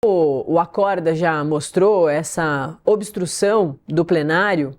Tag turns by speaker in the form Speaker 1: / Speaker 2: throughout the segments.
Speaker 1: O Acorda já mostrou, essa obstrução do plenário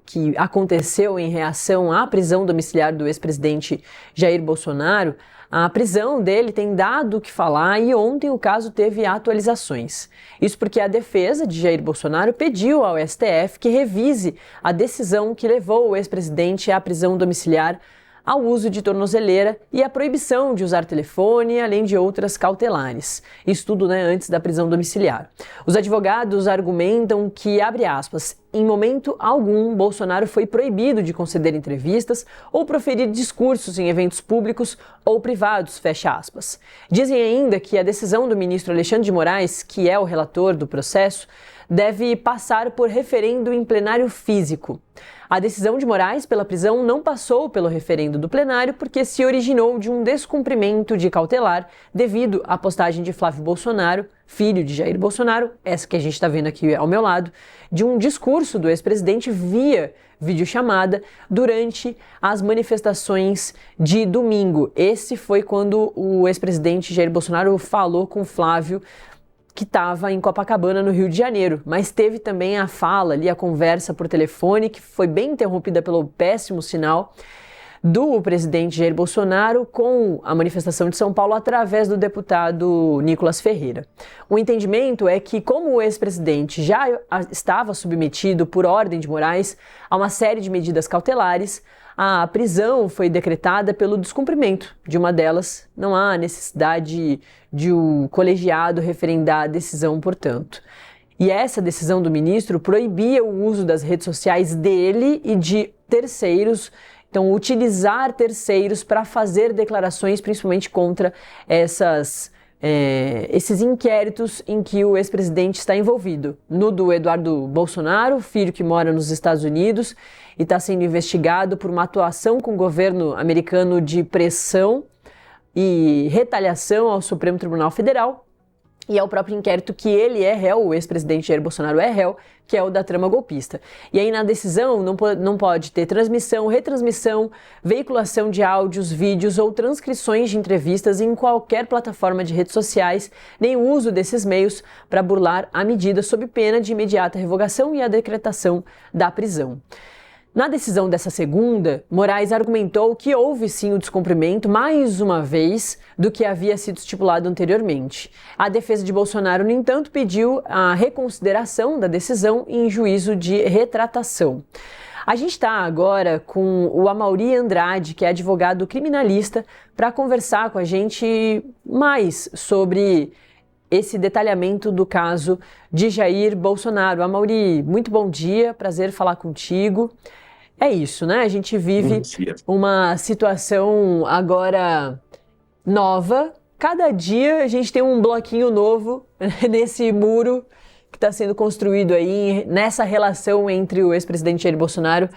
Speaker 1: que aconteceu em reação à prisão domiciliar do ex-presidente Jair Bolsonaro, a prisão dele tem dado o que falar e ontem o caso teve atualizações. Isso porque a defesa de Jair Bolsonaro pediu ao STF que revise a decisão que levou o ex-presidente à prisão domiciliar, ao uso de tornozeleira e à proibição de usar telefone, além de outras cautelares. Isso tudo, antes da prisão domiciliar. Os advogados argumentam que, abre aspas, em momento algum, Bolsonaro foi proibido de conceder entrevistas ou proferir discursos em eventos públicos ou privados, fecha aspas. Dizem ainda que a decisão do ministro Alexandre de Moraes, que é o relator do processo, deve passar por referendo em plenário físico. A decisão de Moraes pela prisão não passou pelo referendo do plenário porque se originou de um descumprimento de cautelar devido à postagem de Flávio Bolsonaro, filho de Jair Bolsonaro, essa que a gente está vendo aqui ao meu lado, de um discurso do ex-presidente via videochamada durante as manifestações de domingo. Esse foi quando o ex-presidente Jair Bolsonaro falou com Flávio, que estava em Copacabana, no Rio de Janeiro, mas teve também a fala ali, a conversa por telefone, que foi bem interrompida pelo péssimo sinal do presidente Jair Bolsonaro com a manifestação de São Paulo através do deputado Nicolas Ferreira. O entendimento é que, como o ex-presidente já estava submetido por ordem de Moraes a uma série de medidas cautelares, a prisão foi decretada pelo descumprimento de uma delas. Não há necessidade de o colegiado referendar a decisão, portanto. E essa decisão do ministro proibia o uso das redes sociais dele e de terceiros, então utilizar terceiros para fazer declarações, principalmente contra esses inquéritos em que o ex-presidente está envolvido. No do Eduardo Bolsonaro, filho que mora nos Estados Unidos e está sendo investigado por uma atuação com o governo americano de pressão e retaliação ao Supremo Tribunal Federal, e é o próprio inquérito que ele é réu, o ex-presidente Jair Bolsonaro é réu, que é o da trama golpista. E aí na decisão não pode ter transmissão, retransmissão, veiculação de áudios, vídeos ou transcrições de entrevistas em qualquer plataforma de redes sociais, nem o uso desses meios para burlar a medida sob pena de imediata revogação e a decretação da prisão. Na decisão dessa segunda, Moraes argumentou que houve sim o descumprimento, mais uma vez, do que havia sido estipulado anteriormente. A defesa de Bolsonaro, no entanto, pediu a reconsideração da decisão em juízo de retratação. A gente está agora com o Amaury Andrade, que é advogado criminalista, para conversar com a gente mais sobre esse detalhamento do caso de Jair Bolsonaro. Amaury, muito bom dia, prazer falar contigo. É isso, A gente vive uma situação agora nova. Cada dia a gente tem um bloquinho novo nesse muro que está sendo construído aí, nessa relação entre o ex-presidente Jair Bolsonaro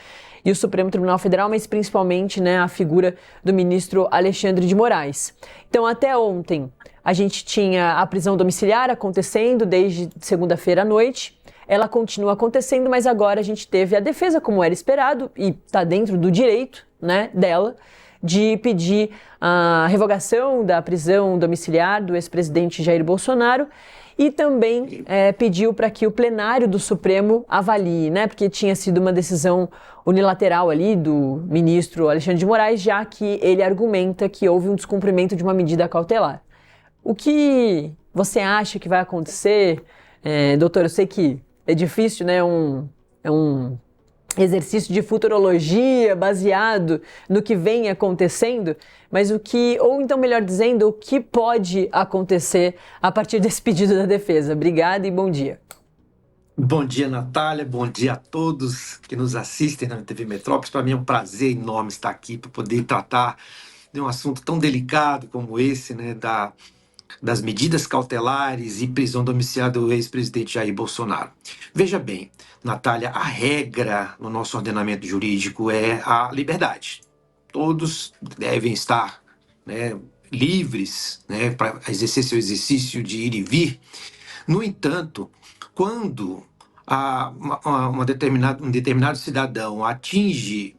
Speaker 1: e o Supremo Tribunal Federal, mas principalmente a figura do ministro Alexandre de Moraes. Então, até ontem, a gente tinha a prisão domiciliar acontecendo desde segunda-feira à noite. Ela continua acontecendo, mas agora a gente teve a defesa, como era esperado, e está dentro do direito dela, de pedir a revogação da prisão domiciliar do ex-presidente Jair Bolsonaro e também pediu para que o plenário do Supremo avalie, porque tinha sido uma decisão unilateral ali do ministro Alexandre de Moraes, já que ele argumenta que houve um descumprimento de uma medida cautelar. O que você acha que vai acontecer, doutor? Eu sei que é difícil, é um exercício de futurologia baseado no que vem acontecendo, mas ou então melhor dizendo, o que pode acontecer a partir desse pedido da defesa? Obrigada e bom dia.
Speaker 2: Bom dia, Natália, bom dia a todos que nos assistem na TV Metrópolis. Para mim é um prazer enorme estar aqui para poder tratar de um assunto tão delicado como esse, das medidas cautelares e prisão domiciliar do ex-presidente Jair Bolsonaro. Veja bem, Natália, a regra no nosso ordenamento jurídico é a liberdade. Todos devem estar livres para exercer seu exercício de ir e vir. No entanto, quando um determinado cidadão atinge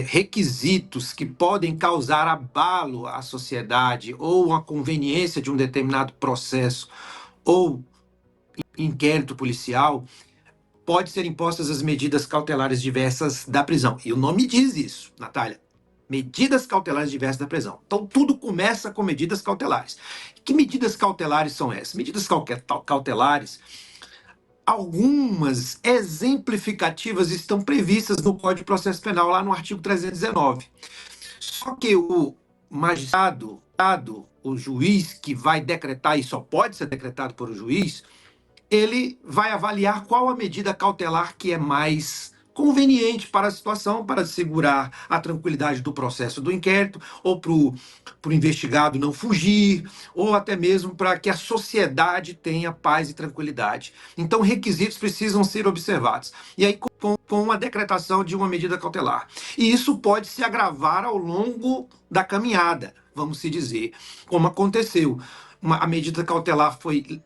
Speaker 2: requisitos que podem causar abalo à sociedade ou a conveniência de um determinado processo ou inquérito policial, pode ser impostas as medidas cautelares diversas da prisão. E o nome diz isso, Natália. Medidas cautelares diversas da prisão. Então, tudo começa com medidas cautelares. Que medidas cautelares são essas? Medidas cautelares, algumas exemplificativas estão previstas no Código de Processo Penal, lá no artigo 319. Só que o magistrado, o juiz que vai decretar, e só pode ser decretado por um juiz, ele vai avaliar qual a medida cautelar que é mais conveniente para a situação, para assegurar a tranquilidade do processo do inquérito, ou para o investigado não fugir, ou até mesmo para que a sociedade tenha paz e tranquilidade. Então, requisitos precisam ser observados. E aí, com a decretação de uma medida cautelar. E isso pode se agravar ao longo da caminhada, vamos se dizer, como aconteceu. A medida cautelar foi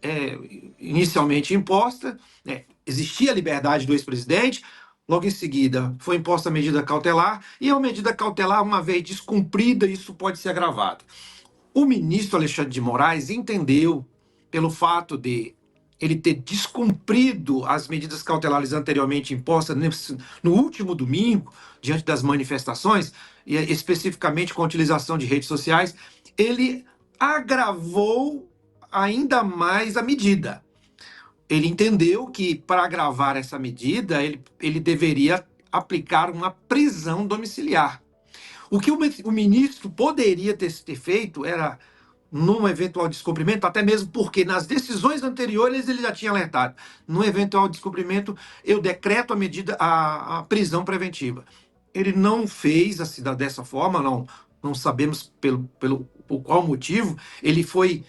Speaker 2: inicialmente imposta, né? Existia a liberdade do ex-presidente, logo em seguida foi imposta a medida cautelar, e a medida cautelar, uma vez descumprida, isso pode ser agravado. O ministro Alexandre de Moraes entendeu, pelo fato de ele ter descumprido as medidas cautelares anteriormente impostas no último domingo, diante das manifestações, e especificamente com a utilização de redes sociais, ele agravou ainda mais a medida. Ele entendeu que, para agravar essa medida, ele deveria aplicar uma prisão domiciliar. O que o ministro poderia ter feito era, num eventual descumprimento, até mesmo porque nas decisões anteriores ele já tinha alertado, num eventual descumprimento, eu decreto a prisão preventiva. Ele não fez assim, dessa forma, não sabemos por qual motivo. Ele foi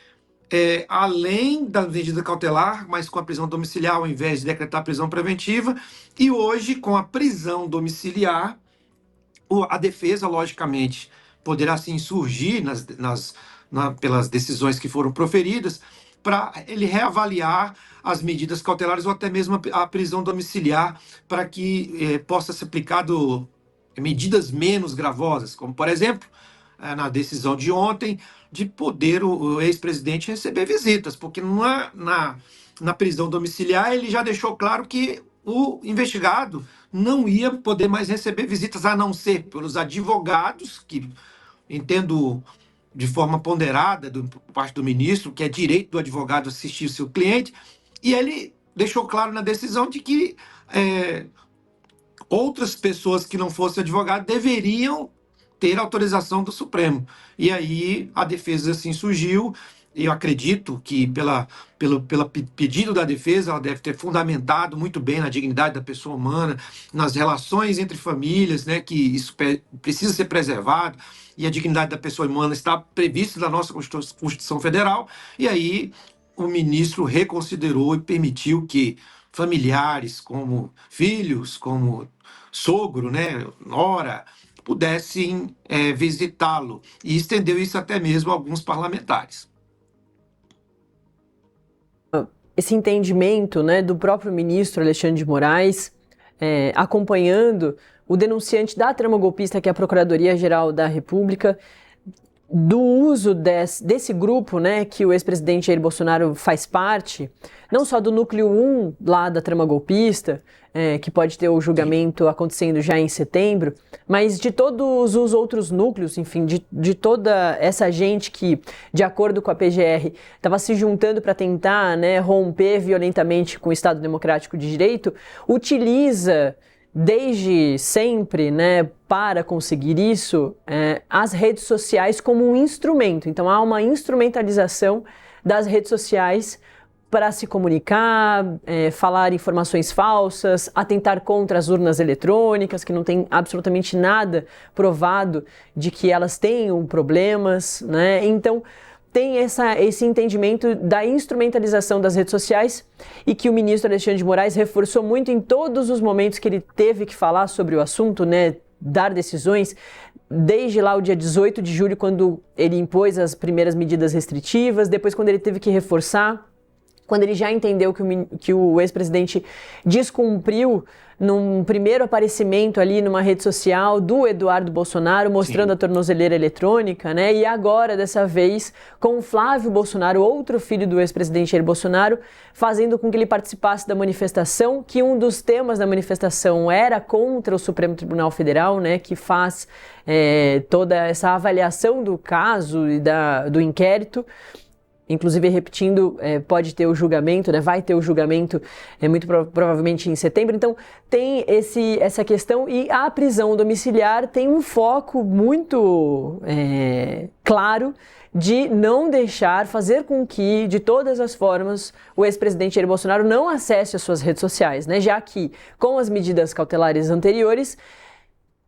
Speaker 2: além da medida cautelar, mas com a prisão domiciliar, ao invés de decretar a prisão preventiva. E hoje, com a prisão domiciliar, a defesa, logicamente, poderá se insurgir pelas decisões que foram proferidas, para ele reavaliar as medidas cautelares ou até mesmo a prisão domiciliar, para que possa ser aplicado medidas menos gravosas, como, por exemplo, na decisão de ontem, de poder o ex-presidente receber visitas, porque na prisão domiciliar ele já deixou claro que o investigado não ia poder mais receber visitas, a não ser pelos advogados, que entendo de forma ponderada por parte do ministro, que é direito do advogado assistir o seu cliente, e ele deixou claro na decisão de que outras pessoas que não fossem advogado deveriam ter autorização do Supremo. E aí a defesa assim surgiu. Eu acredito que, pelo pedido da defesa, ela deve ter fundamentado muito bem na dignidade da pessoa humana, nas relações entre famílias, né, que isso precisa ser preservado, e a dignidade da pessoa humana está prevista na nossa Constituição Federal. E aí o ministro reconsiderou e permitiu que familiares, como filhos, como sogro, né, nora, pudessem visitá-lo, e estendeu isso até mesmo a alguns parlamentares.
Speaker 1: Esse entendimento, né, do próprio ministro Alexandre de Moraes, acompanhando o denunciante da trama golpista, que é a Procuradoria-Geral da República, do uso desse grupo, né, que o ex-presidente Jair Bolsonaro faz parte, não só do núcleo 1 lá da trama golpista, que pode ter o julgamento acontecendo já em setembro, mas de todos os outros núcleos, enfim, de toda essa gente que, de acordo com a PGR, estava se juntando para tentar, né, romper violentamente com o Estado Democrático de Direito, utiliza desde sempre, né, para conseguir isso, as redes sociais como um instrumento. Então há uma instrumentalização das redes sociais para se comunicar, falar informações falsas, atentar contra as urnas eletrônicas, que não tem absolutamente nada provado de que elas tenham problemas, né? Então tem esse entendimento da instrumentalização das redes sociais, e que o ministro Alexandre de Moraes reforçou muito em todos os momentos que ele teve que falar sobre o assunto, né, dar decisões, desde lá o dia 18 de julho, quando ele impôs as primeiras medidas restritivas, depois quando ele teve que reforçar quando ele já entendeu que o ex-presidente descumpriu num primeiro aparecimento ali numa rede social do Eduardo Bolsonaro, mostrando
Speaker 2: Sim.
Speaker 1: a tornozeleira eletrônica, né? E agora, dessa vez, com o Flávio Bolsonaro, outro filho do ex-presidente Jair Bolsonaro, fazendo com que ele participasse da manifestação, que um dos temas da manifestação era contra o Supremo Tribunal Federal, né? Que faz toda essa avaliação do caso e do inquérito. Inclusive, repetindo, pode ter o julgamento, né? Vai ter o julgamento muito provavelmente em setembro. Então, tem essa questão, e a prisão domiciliar tem um foco muito claro de não deixar, fazer com que, de todas as formas, o ex-presidente Jair Bolsonaro não acesse as suas redes sociais, né? Já que, com as medidas cautelares anteriores,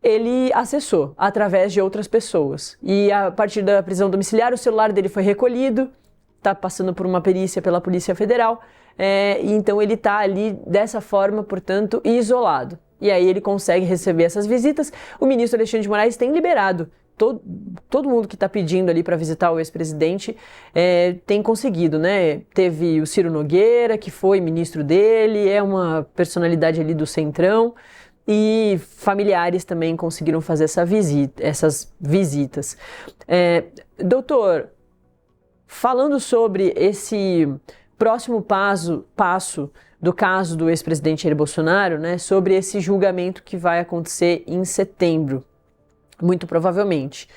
Speaker 1: ele acessou através de outras pessoas. E a partir da prisão domiciliar, o celular dele foi recolhido, está passando por uma perícia pela Polícia Federal, e então ele está ali dessa forma, portanto, isolado. E aí ele consegue receber essas visitas. O ministro Alexandre de Moraes tem liberado. Todo mundo que está pedindo ali para visitar o ex-presidente tem conseguido, né? Teve o Ciro Nogueira, que foi ministro dele, é uma personalidade ali do Centrão, e familiares também conseguiram fazer essas visitas. Doutor, falando sobre esse próximo passo do caso do ex-presidente Jair Bolsonaro, né, sobre esse julgamento que vai acontecer em setembro, muito provavelmente.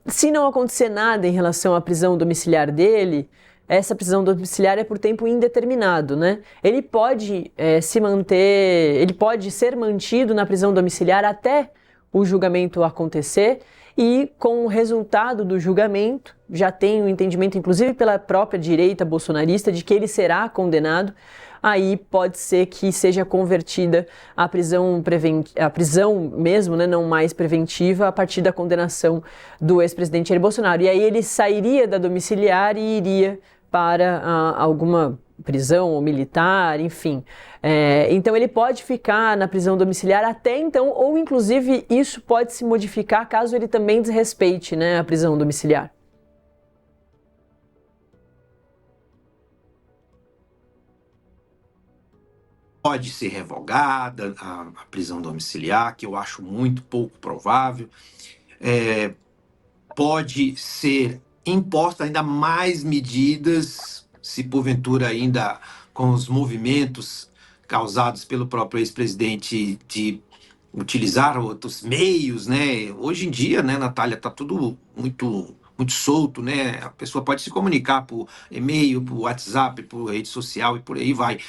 Speaker 1: Se não acontecer nada em relação à prisão domiciliar dele, essa prisão domiciliar é por tempo indeterminado, né? Ele pode ele pode ser mantido na prisão domiciliar até o julgamento acontecer, e com o resultado do julgamento, já tem um entendimento, inclusive pela própria direita bolsonarista, de que ele será condenado. Aí pode ser que seja convertida a prisão mesmo, né, não mais preventiva, a partir da condenação do ex-presidente Jair Bolsonaro. E aí ele sairia da domiciliar e iria para alguma prisão ou militar, enfim. Então ele pode ficar na prisão domiciliar até então, ou inclusive isso pode se modificar caso ele também desrespeite, né, a prisão domiciliar.
Speaker 2: Pode ser revogada a prisão domiciliar, que eu acho muito pouco provável. Pode ser imposta ainda mais medidas, se porventura ainda com os movimentos causados pelo próprio ex-presidente de utilizar outros meios, né? Hoje em dia, né, Natália, está tudo muito solto, né? A pessoa pode se comunicar por e-mail, por WhatsApp, por rede social e por aí vai.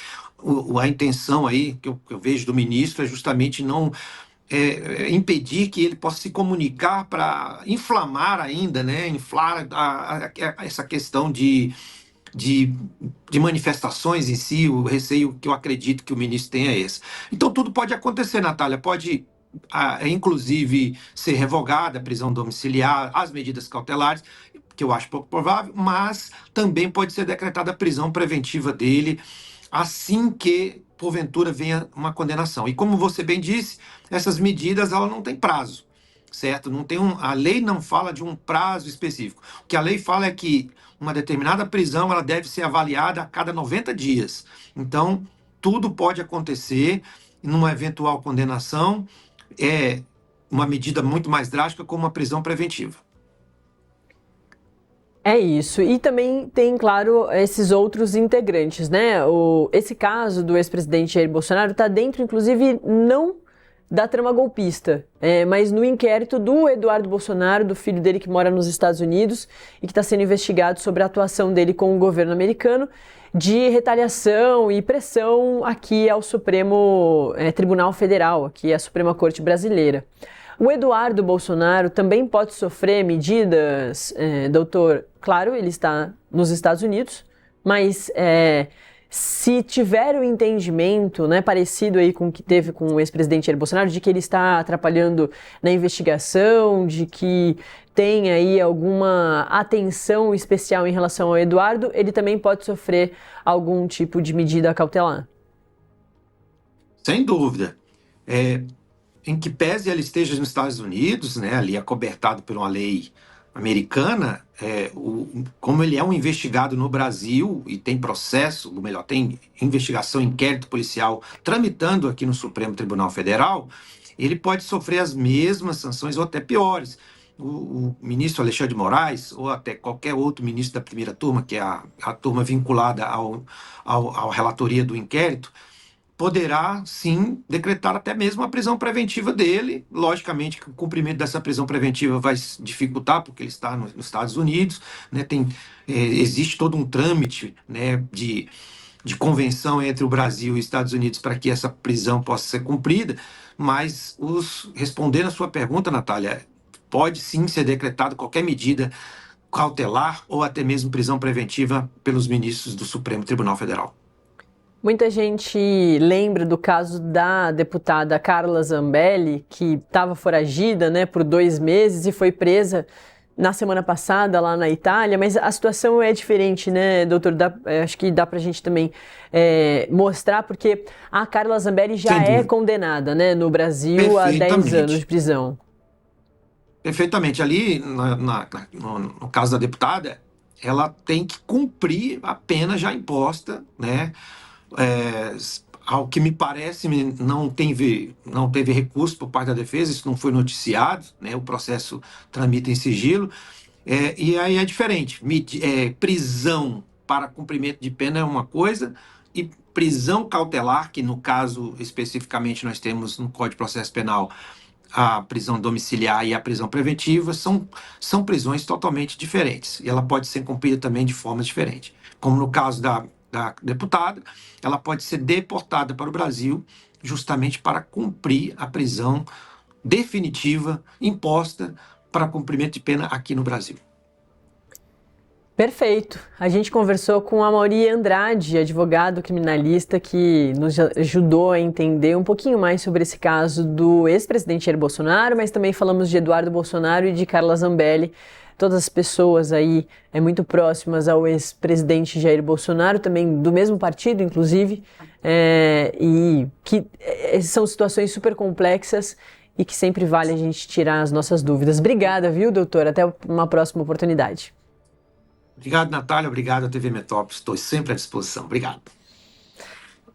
Speaker 2: A intenção aí que eu vejo do ministro é justamente não impedir que ele possa se comunicar para inflamar ainda, né? Inflar essa questão de, de manifestações em si. O receio que eu acredito que o ministro tem é esse. Então tudo pode acontecer, Natália, pode inclusive ser revogada a prisão domiciliar, as medidas cautelares, que eu acho pouco provável, mas também pode ser decretada a prisão preventiva dele assim que porventura venha uma condenação. E como você bem disse, essas medidas ela não tem prazo, certo? Não tem a lei não fala de um prazo específico. O que a lei fala é que uma determinada prisão ela deve ser avaliada a cada 90 dias. Então, tudo pode acontecer numa eventual condenação, uma medida muito mais drástica como uma prisão preventiva.
Speaker 1: É isso. E também tem, claro, esses outros integrantes, né? Esse caso do ex-presidente Jair Bolsonaro está dentro, inclusive, não da trama golpista, mas no inquérito do Eduardo Bolsonaro, do filho dele que mora nos Estados Unidos e que está sendo investigado sobre a atuação dele com o governo americano de retaliação e pressão aqui ao Supremo Tribunal Federal, aqui à Suprema Corte Brasileira. O Eduardo Bolsonaro também pode sofrer medidas, doutor, claro, ele está nos Estados Unidos, mas se tiver o entendimento, né, parecido aí com o que teve com o ex-presidente Jair Bolsonaro, de que ele está atrapalhando na investigação, de que tem aí alguma atenção especial em relação ao Eduardo, ele também pode sofrer algum tipo de medida cautelar.
Speaker 2: Sem dúvida. Em que pese ele esteja nos Estados Unidos, né, ali acobertado por uma lei americana, como ele é um investigado no Brasil e tem processo, ou melhor, tem investigação, inquérito policial tramitando aqui no Supremo Tribunal Federal, ele pode sofrer as mesmas sanções ou até piores. O ministro Alexandre de Moraes, ou até qualquer outro ministro da primeira turma, que é a turma vinculada à relatoria do inquérito, poderá, sim, decretar até mesmo a prisão preventiva dele. Logicamente que o cumprimento dessa prisão preventiva vai se dificultar, porque ele está nos Estados Unidos, né, existe todo um trâmite, né, de convenção entre o Brasil e os Estados Unidos para que essa prisão possa ser cumprida, mas respondendo a sua pergunta, Natália, pode sim ser decretado qualquer medida cautelar ou até mesmo prisão preventiva pelos ministros do Supremo Tribunal Federal.
Speaker 1: Muita gente lembra do caso da deputada Carla Zambelli, que estava foragida, né, por 2 meses e foi presa na semana passada lá na Itália, mas a situação é diferente, né, doutor? Acho que dá para a gente também mostrar, porque a Carla Zambelli já é condenada, né, no Brasil a 10 anos de prisão.
Speaker 2: Perfeitamente. Ali, no caso da deputada, ela tem que cumprir a pena já imposta, né? Ao que me parece, não teve recurso por parte da defesa, isso não foi noticiado, né? O processo tramita em sigilo, e aí é diferente. Prisão para cumprimento de pena é uma coisa, e prisão cautelar, que no caso especificamente nós temos no Código de Processo Penal a prisão domiciliar e a prisão preventiva, são prisões totalmente diferentes, e ela pode ser cumprida também de forma diferente. Como no caso da deputada, ela pode ser deportada para o Brasil justamente para cumprir a prisão definitiva imposta para cumprimento de pena aqui no Brasil.
Speaker 1: Perfeito. A gente conversou com a Amaury Andrade, advogado criminalista, que nos ajudou a entender um pouquinho mais sobre esse caso do ex-presidente Jair Bolsonaro, mas também falamos de Eduardo Bolsonaro e de Carla Zambelli, todas as pessoas aí muito próximas ao ex-presidente Jair Bolsonaro, também do mesmo partido, inclusive, e que são situações super complexas e que sempre vale a gente tirar as nossas dúvidas. Obrigada, viu, doutor? Até uma próxima oportunidade.
Speaker 2: Obrigado, Natália. Obrigado, TV Metrópolis. Estou sempre à disposição. Obrigado.